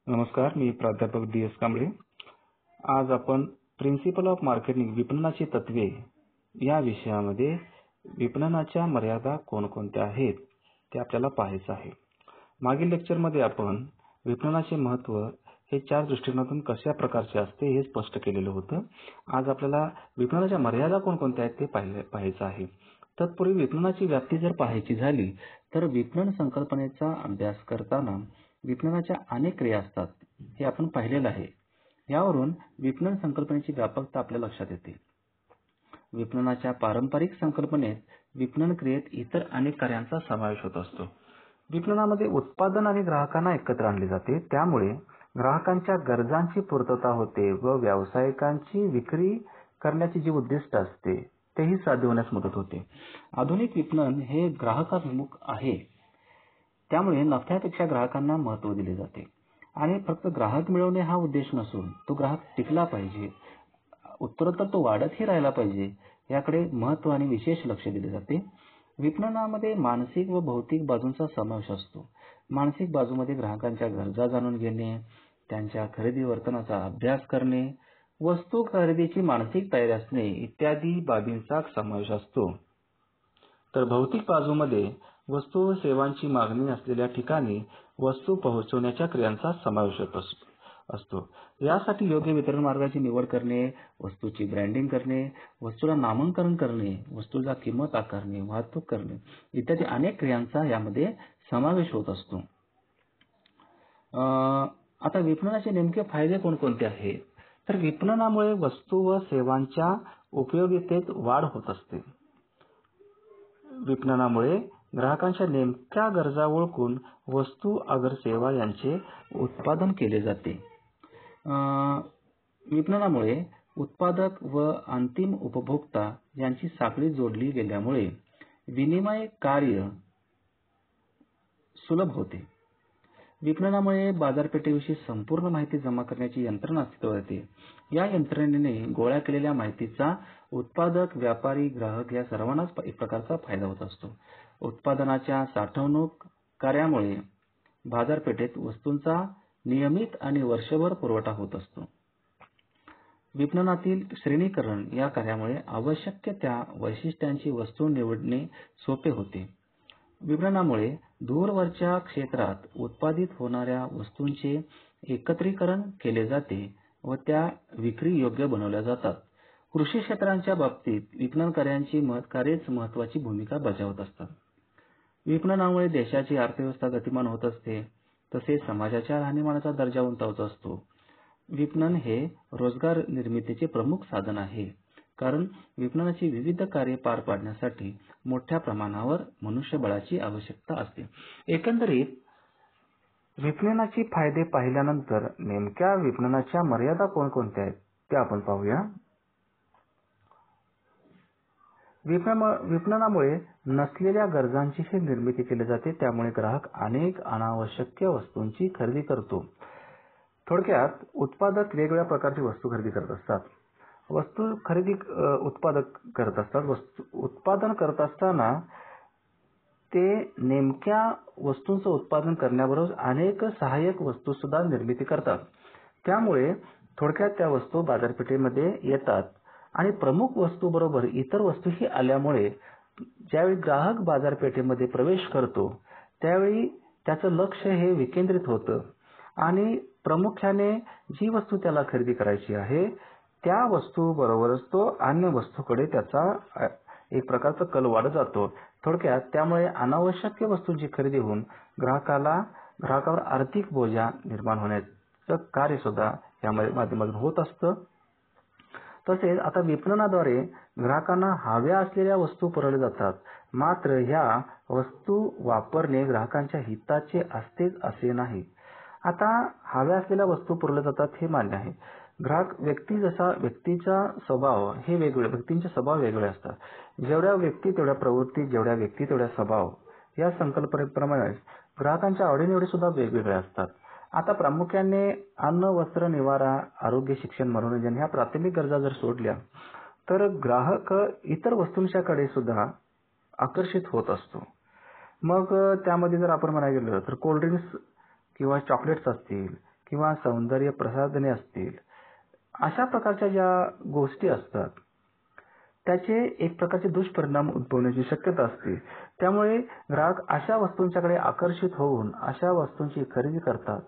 नमस्कार, मी प्राध्यापक DS कांबळे. आज आपण प्रिन्सिपल ऑफ मार्केटिंग विपणनाची तत्वे या विषयामध्ये विपणनाच्या मर्यादा कोणकोणत्या आहेत ते आपल्याला पाहायचं आहे. मागील लेक्चरमध्ये आपण विपणनाचे महत्त्व हे 4 दृष्टिकोनातून कशा प्रकारचे असते हे स्पष्ट केलेलं होतं. आज आपल्याला विपणनाच्या मर्यादा कोणकोणत्या आहेत ते पाहायचं आहे. तत्पूर्वी विपणनाची व्याप्ती जर पाहायची झाली तर विपणन संकल्पनेचा अभ्यास करताना विपणनाच्या अनेक क्रिया असतात हे आपण पाहिलेलं आहे. यावरून विपणन संकल्पनेची व्यापकता आपल्या लक्षात येते. विपणनाच्या पारंपरिक संकल्पनेत विपणन क्रियेत इतर अनेक कार्यांचा समावेश होत असतो. विपणनामध्ये उत्पादन आणि ग्राहकांना एकत्र आणले जाते, त्यामुळे ग्राहकांच्या गरजांची पूर्तता होते व व्यावसायिकांची विक्री करण्याची जी उद्दिष्ट असते तेही साध्य होण्यास मदत होते. आधुनिक विपणन हे ग्राहकाभिमुख आहे, त्यामुळे नफ्यापेक्षा ग्राहकांना महत्त्व दिले जाते आणि फक्त ग्राहक मिळवणे हा उद्देश नसून तो ग्राहक टिकला पाहिजे, उत्तरोत्तर तो वाढतही राहिला पाहिजे याकडे महत्त्व आणि विशेष लक्ष दिले जाते. विपणनामध्ये मानसिक व भौतिक बाजूंचा समावेश असतो. मानसिक बाजूमध्ये ग्राहकांच्या गरजा जाणून घेणे, त्यांच्या खरेदी वर्तनाचा अभ्यास करणे, वस्तू खरेदीची मानसिक तयारी असणे इत्यादी बाबींचा समावेश असतो. तर भौतिक बाजूमध्ये वस्तू व सेवांची मागणी असलेल्या ठिकाणी वस्तू पोहोचवण्याच्या क्रियांचा समावेश असतो. यासाठी योग्य वितरण मार्गाची निवड करणे, वस्तूची ब्रँडिंग करणे, वस्तूला नामांकन करणे, वस्तूला किंमत आकारणे, वाहतूक करणे इत्यादी अनेक क्रियांचा यामध्ये समावेश होत असतो. आता विपणनाचे नेमके फायदे कोणकोणते आहेत? तर विपणनामुळे वस्तू व सेवांच्या उपयोगितेत वाढ होत असते. विपणनामुळे ग्राहकांच्या नेमक्या गरजा ओळखून वस्तू अगर सेवा यांचे उत्पादन केले जाते. विपणनामुळे उत्पादक व अंतिम उपभोक्ता यांची साखळी जोडली गेल्यामुळे विनिमय कार्य सुलभ होते. विपणनामुळे बाजारपेठेविषयी संपूर्ण माहिती जमा करण्याची यंत्रणा अस्तित्वात येते. या यंत्रणेने गोळा केलेल्या माहितीचा उत्पादक, व्यापारी, ग्राहक या सर्वांनाच एक प्रकारचा फायदा होत असतो. उत्पादनाच्या साठवणूक कार्यामुळे बाजारपेठेत वस्तूंचा नियमित आणि वर्षभर पुरवठा होत असतो. विपणनातील श्रेणीकरण या कार्यामुळे आवश्यक त्या वैशिष्ट्यांची वस्तू निवडणे सोपे होते. विपणनामुळे दूरवरच्या क्षेत्रात उत्पादित होणाऱ्या वस्तूंचे एकत्रीकरण केले जाते व त्या विक्री योग्य बनवल्या जातात. कृषी क्षेत्रांच्या बाबतीत विपणन कार्यच महत्त्वाची भूमिका बजावत असतात. विपणनामुळे देशाची अर्थव्यवस्था गतिमान होत असते, तसेच समाजाच्या राहणीमानाचा दर्जा उंचावत असतो. विपणन हे रोजगार निर्मितीचे प्रमुख साधन आहे, कारण विपणनाची विविध कार्ये पार पाडण्यासाठी मोठ्या प्रमाणावर मनुष्यबळाची आवश्यकता असते. एकंदरीत विपणनाचे फायदे पाहिल्यानंतर नेमक्या विपणनाच्या मर्यादा कोणकोणत्या आहेत ते आपण पाहूया. विपणनामुळे नसलेल्या गरजांची निर्मिती केली जाते, त्यामुळे ग्राहक अनेक अनावश्यक वस्तूंची खरेदी करतो. थोडक्यात उत्पादक वेगवेगळ्या प्रकारची वस्तू खरेदी करत असतात. उत्पादन करत असताना ते नेमक्या वस्तूंचं उत्पादन करण्याबरोबर अनेक सहाय्यक वस्तू सुद्धा निर्मिती करतात. त्यामुळे थोडक्यात त्या वस्तू बाजारपेठेमध्ये येतात आणि प्रमुख वस्तू बरोबर इतर वस्तूही आल्यामुळे ज्यावेळी ग्राहक बाजारपेठेमध्ये प्रवेश करतो त्यावेळी त्याचं लक्ष हे विकेंद्रित होतं आणि प्रामुख्याने जी वस्तू त्याला खरेदी करायची आहे त्या वस्तू बरोबरच तो अन्य वस्तूकडे त्याचा एक प्रकारचा कल वाढत जातो. थोडक्यात त्यामुळे अनावश्यक वस्तूंची खरेदी होऊन ग्राहकावर आर्थिक बोजा निर्माण होण्याचं कार्य सुद्धा या माध्यमातून होत असतं. तसेच आता विपणनाद्वारे ग्राहकांना हव्या असलेल्या वस्तू पुरवल्या जातात, मात्र ह्या वस्तू वापरणे ग्राहकांच्या हिताचे असतेच असे नाही. आता हव्या असलेल्या वस्तू पुरवल्या जातात हे मान्य आहे. व्यक्तींचे स्वभाव वेगवेगळे असतात. जेवढ्या व्यक्ती तेवढ्या प्रवृत्ती, जेवढ्या व्यक्ती तेवढ्या स्वभाव या संकल्पनेप्रमाणे ग्राहकांच्या आवडीनिवडी सुद्धा वेगवेगळ्या असतात. आता प्रामुख्याने अन्न, वस्त्र, निवारा, आरोग्य, शिक्षण, मनोरंजन ह्या प्राथमिक गरजा जर सोडल्या तर ग्राहक इतर वस्तूंच्याकडे सुद्धा आकर्षित होत असतो. मग त्यामध्ये जर आपण म्हणायला गेलं तर कोल्ड्रिंक्स किंवा चॉकलेट्स असतील किंवा सौंदर्य प्रसाधने असतील, अशा प्रकारच्या ज्या गोष्टी असतात त्याचे एक प्रकारचे दुष्परिणाम उद्भवण्याची शक्यता असते. त्यामुळे ग्राहक अशा वस्तूंच्याकडे आकर्षित होऊन अशा वस्तूंची खरेदी करतात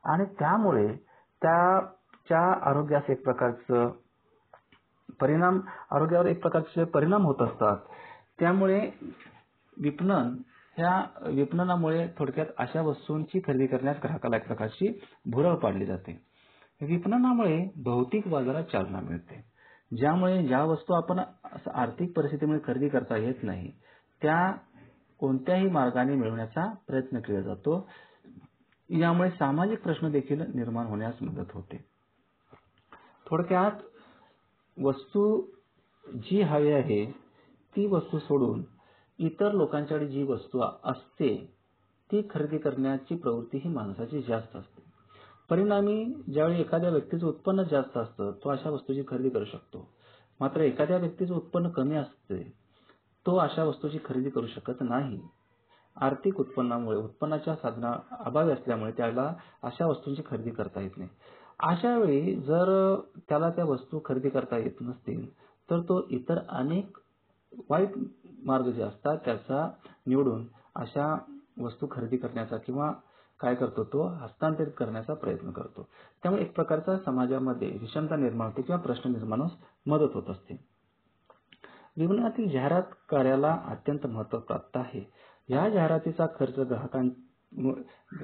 आणि त्यामुळे त्याच्या आरोग्यावर एक प्रकारचे परिणाम होत असतात. त्यामुळे विपणनामुळे थोडक्यात अशा वस्तूंची खरेदी करण्यास ग्राहकाला एक प्रकारची भुरळ पाडली जाते. विपणनामुळे भौतिक बाजारात चालना मिळते, ज्यामुळे ज्या वस्तू आपण आर्थिक परिस्थितीमुळे खरेदी करता येत नाही त्या कोणत्याही मार्गाने मिळवण्याचा प्रयत्न केला जातो. यामुळे सामाजिक प्रश्न देखील निर्माण होण्यास मदत होते. थोडक्यात वस्तू जी हवी आहे ती वस्तू सोडून इतर लोकांच्याकडे जी वस्तू असते ती खरेदी करण्याची प्रवृत्ती ही माणसाची जास्त असते. परिणामी ज्यावेळी एखाद्या व्यक्तीचं उत्पन्न जास्त असतं तो अशा वस्तूची खरेदी करू शकतो. मात्र एखाद्या व्यक्तीचं उत्पन्न कमी असते तो अशा वस्तूची खरेदी करू शकत नाही. आर्थिक उत्पन्नाच्या साधना अभावी असल्यामुळे त्याला अशा वस्तूंची खरेदी करता येत नाही. अशा वेळी जर त्याला त्या वस्तू खरेदी करता येत नसतील तर तो इतर अनेक वाईट मार्ग जे असतात त्याचा निवडून अशा वस्तू खरेदी करण्याचा किंवा काय करतो तो हस्तांतरित करण्याचा प्रयत्न करतो. त्यामुळे एक प्रकारचा समाजामध्ये विषमता निर्माण होते किंवा प्रश्न निर्माण होण्यास मदत होत असते. विपणनातील जाहिरात कार्याला अत्यंत महत्त्व प्राप्त आहे. या जाहिरातीचा खर्च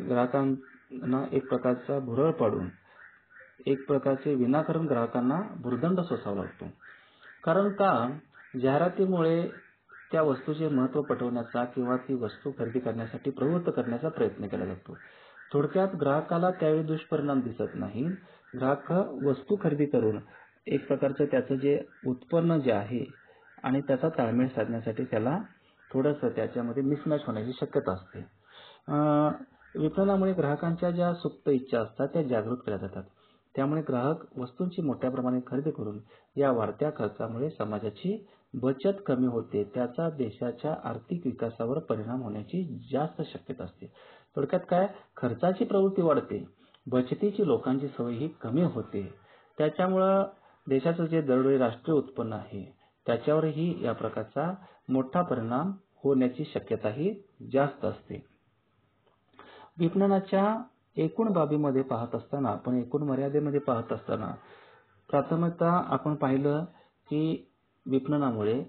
ग्राहकांना एक प्रकारचा भुरळ पाडून एक प्रकारचे विनाकारण ग्राहकांना भुर्दंड सोसावा लागतो. कारण का जाहिरातीमुळे त्या वस्तूचे महत्त्व पटवण्याचा किंवा ती वस्तू खरेदी करण्यासाठी प्रवृत्त करण्याचा प्रयत्न केला जातो. थोडक्यात ग्राहकाला त्यावेळी दुष्परिणाम दिसत नाही. ग्राहक वस्तू खरेदी करून एक प्रकारचं त्याचं जे उत्पन्न जे आहे आणि त्याचा ताळमेळ साधण्यासाठी त्याला थोडंसं त्याच्यामध्ये मिसमॅच होण्याची शक्यता असते. विपणनामुळे ग्राहकांच्या ज्या सुप्त इच्छा असतात त्या जागृत केल्या जातात. त्यामुळे ग्राहक वस्तूंची मोठ्या प्रमाणात खरेदी करून या वाढत्या खर्चामुळे समाजाची बचत कमी होते. त्याचा देशाच्या आर्थिक विकासावर परिणाम होण्याची जास्त शक्यता असते. थोडक्यात काय, खर्चाची प्रवृत्ती वाढते, बचतीची लोकांची सवय ही कमी होते. त्याच्यामुळं देशाचं जे दरडोई राष्ट्रीय उत्पन्न आहे त्याच्यावरही या प्रकारचा मोठा परिणाम होण्याची शक्यताही जास्त असते. विपणनाच्या एकूण बाबीमध्ये पाहत असताना आपण एकूण मर्यादेमध्ये पाहत असताना प्राथमिकता आपण पाहिलं की विपणनामुळे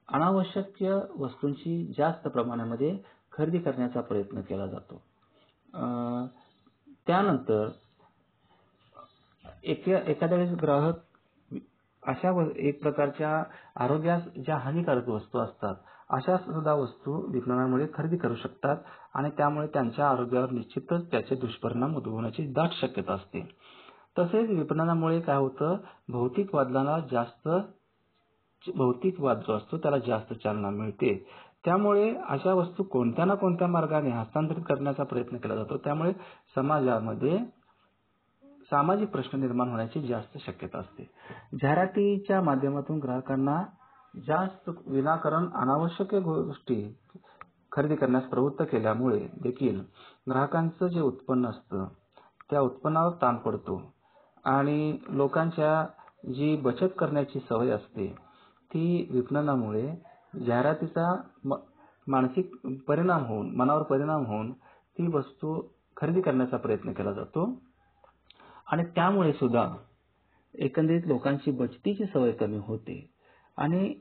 अनावश्यक वस्तूंची जास्त प्रमाणामध्ये खरेदी करण्याचा प्रयत्न केला जातो. त्यानंतर एखाद्या वेळेस ग्राहक अशा एक प्रकारच्या आरोग्यास ज्या हानिकारक वस्तू असतात अशा सुद्धा वस्तू विपणनामुळे खरेदी करू शकतात आणि त्यामुळे त्यांच्या आरोग्यावर निश्चितच त्याचे दुष्परिणाम उद्भवण्याची दाट शक्यता असते. तसेच विपणनामुळे काय होतं, भौतिक वाद जो असतो त्याला जास्त चालना मिळते. त्यामुळे अशा वस्तू कोणत्या ना कोणत्या मार्गाने हस्तांतरित करण्याचा प्रयत्न केला जातो. त्यामुळे समाजामध्ये सामाजिक प्रश्न निर्माण होण्याची जास्त शक्यता असते. जाहिरातीच्या माध्यमातून ग्राहकांना जास्त विनाकारण अनावश्यक गोष्टी खरेदी करण्यास प्रवृत्त केल्यामुळे देखील ग्राहकांचं जे उत्पन्न असतं त्या उत्पन्नावर ताण पडतो आणि लोकांच्या जी बचत करण्याची सवय असते ती विपणनामुळे जाहिरातीचा मानसिक परिणाम होऊन मनावर परिणाम होऊन ती वस्तू खरेदी करण्याचा प्रयत्न केला जातो आणि त्यामुळे सुद्धा एकंदरीत लोकांची बचतीची सवय कमी होते आणि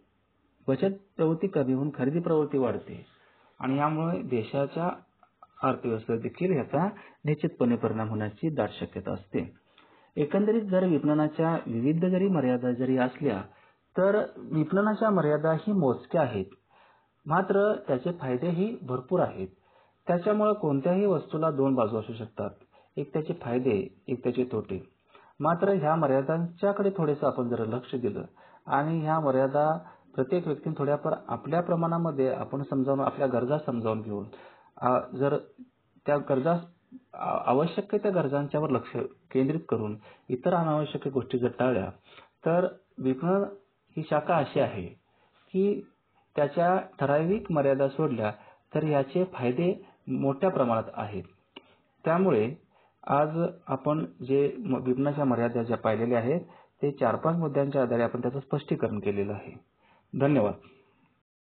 बचत प्रवृत्ती कमी होऊन खरेदी प्रवृत्ती वाढते आणि यामुळे देशाच्या अर्थव्यवस्थेवर देखील याचा निश्चितपणे परिणाम होण्याची दाट शक्यता असते. एकंदरीत जर विपणनाच्या विविध जरी मर्यादा जरी असल्या तर विपणनाच्या मर्यादा ही मोजक्या आहेत, मात्र त्याचे फायदेही भरपूर आहेत. त्याच्यामुळे कोणत्याही वस्तूला दोन बाजू असू शकतात, एक त्याचे फायदे एक त्याचे तोटे. मात्र ह्या मर्यादांच्याकडे थोडेसं आपण जर लक्ष दिलं आणि ह्या मर्यादा प्रत्येक व्यक्तीने थोड्याफार आपल्या प्रमाणामध्ये आपण समजावून आपल्या गरजा समजावून घेऊन जर त्या गरजा आवश्यक त्या गरजांच्यावर लक्ष केंद्रित करून इतर अनावश्यक गोष्टी जर टाळल्या तर विपणन ही शाखा अशी आहे की त्याच्या ठराविक मर्यादा सोडल्या तर याचे फायदे मोठ्या प्रमाणात आहेत. त्यामुळे आज आपण जे विपणनाच्या मर्यादा ज्या पाहिलेल्या आहेत ते 4-5 मुद्द्यांच्या आधारे आपण त्याचं स्पष्टीकरण केलेलं आहे. धन्यवाद.